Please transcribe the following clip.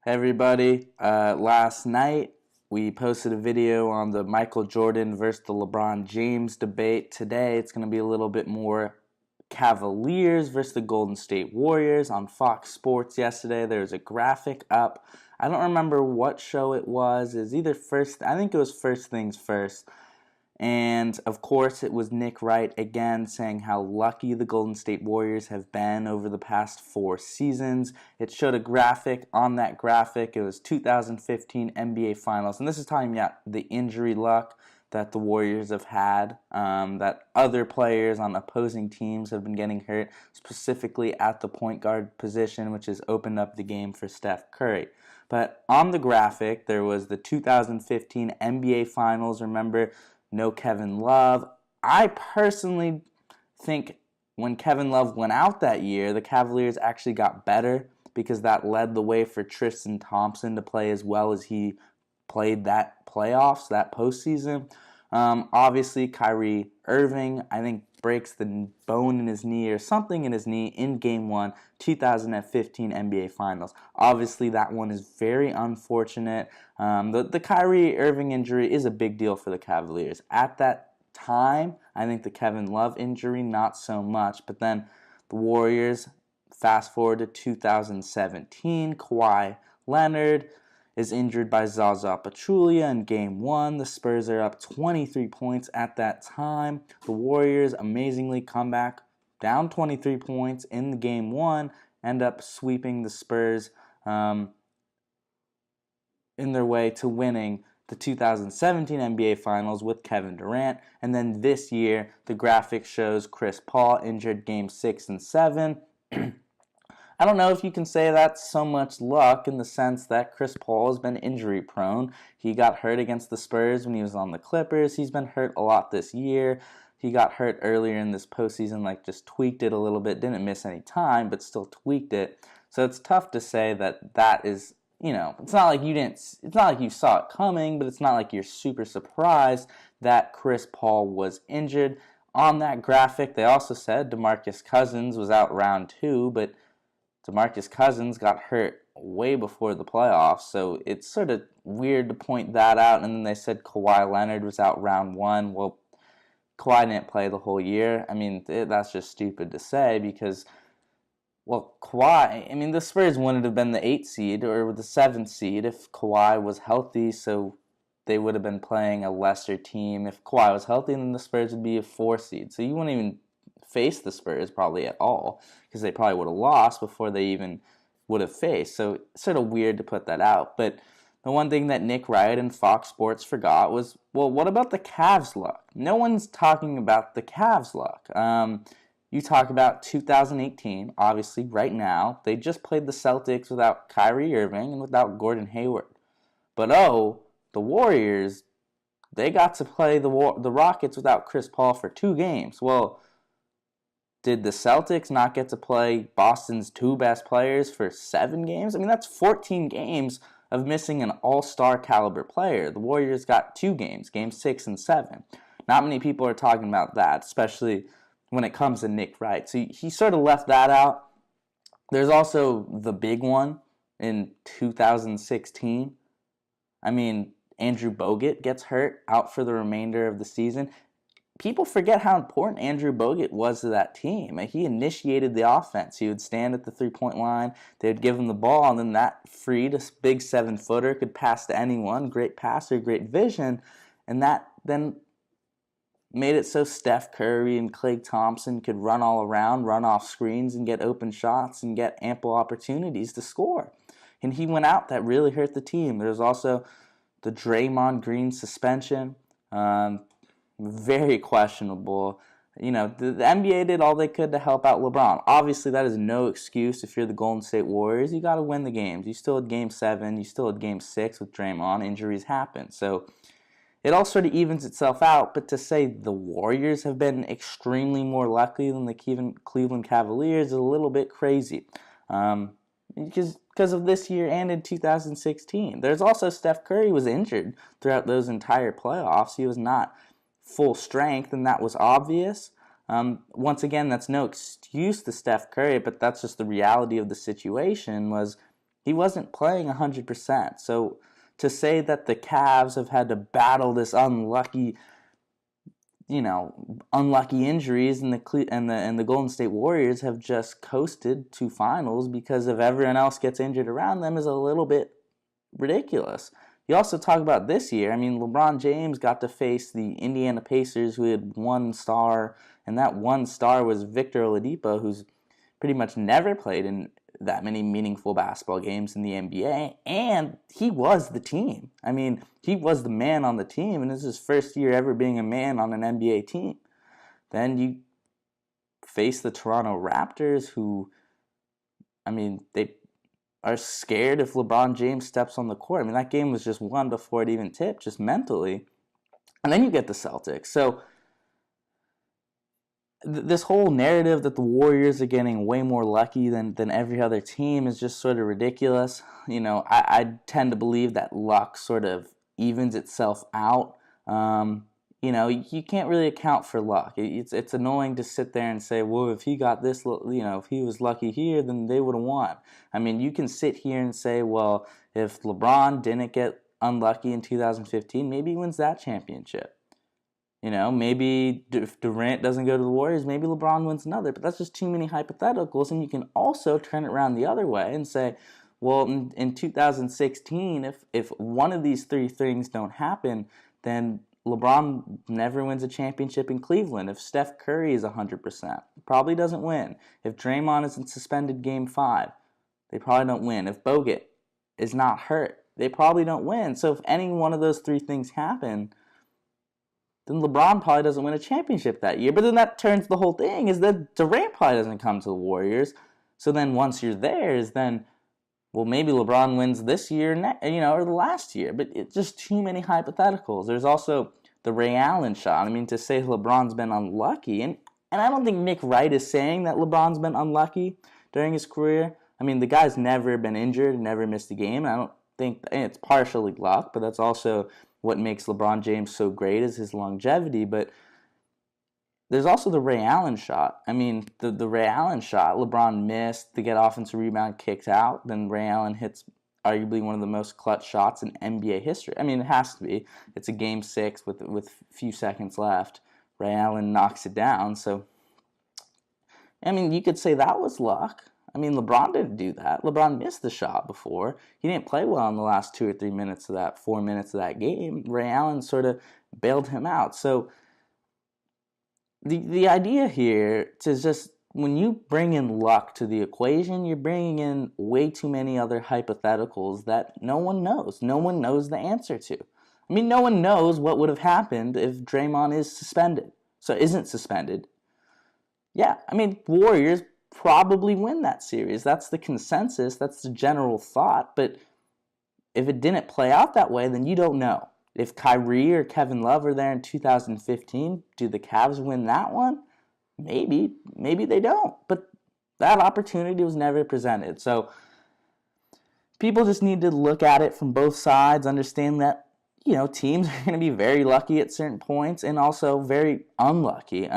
Hey everybody, last night we posted a video on the Michael Jordan versus the LeBron James debate. Today it's going to be a little bit more Cavaliers versus the Golden State Warriors on Fox Sports yesterday. There was a graphic up. I don't remember what show it was. It was either I think it was First Things First. And of course, it was Nick Wright again saying how lucky the Golden State Warriors have been over the past 4 seasons. It showed a graphic. On that graphic, it was 2015 NBA Finals. And this is talking about the injury luck that the Warriors have had, that other players on opposing teams have been getting hurt, specifically at the point guard position, which has opened up the game for Steph Curry. But on the graphic, there was the 2015 NBA Finals. Remember, no Kevin Love. I personally think when Kevin Love went out that year, the Cavaliers actually got better because that led the way for Tristan Thompson to play as well as he played that playoffs, that postseason. Obviously, Kyrie Irving, I think, breaks the bone in his knee or something in his knee in Game 1, 2015 NBA Finals. Obviously, that one is very unfortunate. The Kyrie Irving injury is a big deal for the Cavaliers. At that time, I think the Kevin Love injury, not so much. But then the Warriors, fast forward to 2017, Kawhi Leonard is injured by Zaza Pachulia in Game 1. The Spurs are up 23 points at that time. The Warriors amazingly come back down 23 points in the Game 1, end up sweeping the Spurs in their way to winning the 2017 NBA Finals with Kevin Durant. And then this year, the graphic shows Chris Paul injured Game 6 and 7. I don't know if you can say that's so much luck in the sense that Chris Paul has been injury prone. He got hurt against the Spurs when he was on the Clippers. He's been hurt a lot this year. He got hurt earlier in this postseason, just tweaked it a little bit. Didn't miss any time, but still tweaked it. So it's tough to say that is, it's not like it's not like you saw it coming, but it's not like you're super surprised that Chris Paul was injured. On that graphic, they also said DeMarcus Cousins was out round 2, but DeMarcus Cousins got hurt way before the playoffs, so it's sort of weird to point that out. And then they said Kawhi Leonard was out round 1. Well, Kawhi didn't play the whole year. I mean, that's just stupid to say because, Kawhi, the Spurs wouldn't have been the 8th seed or the 7th seed if Kawhi was healthy, so they would have been playing a lesser team. If Kawhi was healthy, then the Spurs would be a 4th seed, so you wouldn't even face the Spurs probably at all because they probably would have lost before they even would have faced. So it's sort of weird to put that out. But the one thing that Nick Wright and Fox Sports forgot was, what about the Cavs' luck? No one's talking about the Cavs' luck. You talk about 2018, obviously right now. They just played the Celtics without Kyrie Irving and without Gordon Hayward. But the Warriors, they got to play the Rockets without Chris Paul for 2 games. Well, did the Celtics not get to play Boston's 2 best players for 7 games? That's 14 games of missing an all-star caliber player. The Warriors got 2 games, Game 6 and 7. Not many people are talking about that, especially when it comes to Nick Wright. So he sort of left that out. There's also the big one in 2016. Andrew Bogut gets hurt, out for the remainder of the season. People forget how important Andrew Bogut was to that team. He initiated the offense. He would stand at the 3-point line. They would give him the ball, and then that freed a big 7-footer, could pass to anyone. Great passer, great vision. And that then made it so Steph Curry and Klay Thompson could run all around, run off screens, and get open shots and get ample opportunities to score. And he went out. That really hurt the team. There's also the Draymond Green suspension. Very questionable. The NBA did all they could to help out LeBron. Obviously, that is no excuse if you're the Golden State Warriors. You got to win the games. You still had Game 7. You still had Game 6 with Draymond. Injuries happen. So it all sort of evens itself out. But to say the Warriors have been extremely more lucky than the Cleveland Cavaliers is a little bit crazy. Because of this year and in 2016. There's also Steph Curry was injured throughout those entire playoffs. He was not full strength, and that was obvious. Once again, that's no excuse to Steph Curry, but that's just the reality of the situation. Was He wasn't playing 100%. So to say that the Cavs have had to battle this unlucky injuries, and the Golden State Warriors have just coasted to finals because if everyone else gets injured around them is a little bit ridiculous. You also talk about this year. I mean, LeBron James got to face the Indiana Pacers, who had one star, and that one star was Victor Oladipo, who's pretty much never played in that many meaningful basketball games in the NBA, and he was the team. I mean, he was the man on the team, and this is his first year ever being a man on an NBA team. Then you face the Toronto Raptors, who, I mean, they are scared if LeBron James steps on the court. I mean, that game was just won before it even tipped, just mentally. And then you get the Celtics. So this whole narrative that the Warriors are getting way more lucky than every other team is just sort of ridiculous. I tend to believe that luck sort of evens itself out. You can't really account for luck. It's annoying to sit there and say, well, if he got this, if he was lucky here, then they would have won. I mean, you can sit here and say, well, if LeBron didn't get unlucky in 2015, maybe he wins that championship. Maybe if Durant doesn't go to the Warriors, maybe LeBron wins another. But that's just too many hypotheticals. And you can also turn it around the other way and say, well, in 2016, if one of these three things don't happen, then LeBron never wins a championship in Cleveland. If Steph Curry is 100%, probably doesn't win. If Draymond isn't suspended Game 5, they probably don't win. If Bogut is not hurt, they probably don't win. So if any one of those three things happen, then LeBron probably doesn't win a championship that year. But then that turns the whole thing, is that Durant probably doesn't come to the Warriors. So then once you're there, is then, well, maybe LeBron wins this year, or the last year. But it's just too many hypotheticals. There's also the Ray Allen shot. I mean, to say LeBron's been unlucky, and I don't think Nick Wright is saying that LeBron's been unlucky during his career. I mean, the guy's never been injured, never missed a game. And I don't think it's partially luck, but that's also what makes LeBron James so great is his longevity. But there's also the Ray Allen shot. I mean, the Ray Allen shot, LeBron missed, they get offensive rebound, kicked out, then Ray Allen hits arguably one of the most clutch shots in NBA history. I mean, it has to be. It's a Game 6 with a few seconds left. Ray Allen knocks it down. So, I mean, you could say that was luck. I mean, LeBron didn't do that. LeBron missed the shot before. He didn't play well in the last 2 or 3 minutes of that, 4 minutes of that game. Ray Allen sort of bailed him out. So the idea here is just, when you bring in luck to the equation, you're bringing in way too many other hypotheticals that no one knows. No one knows the answer to. I mean, no one knows what would have happened if Draymond isn't suspended. Yeah, I mean, Warriors probably win that series. That's the consensus. That's the general thought. But if it didn't play out that way, then you don't know. If Kyrie or Kevin Love are there in 2015, do the Cavs win that one? Maybe. Maybe they don't. But that opportunity was never presented. So people just need to look at it from both sides, understand that, teams are going to be very lucky at certain points and also very unlucky.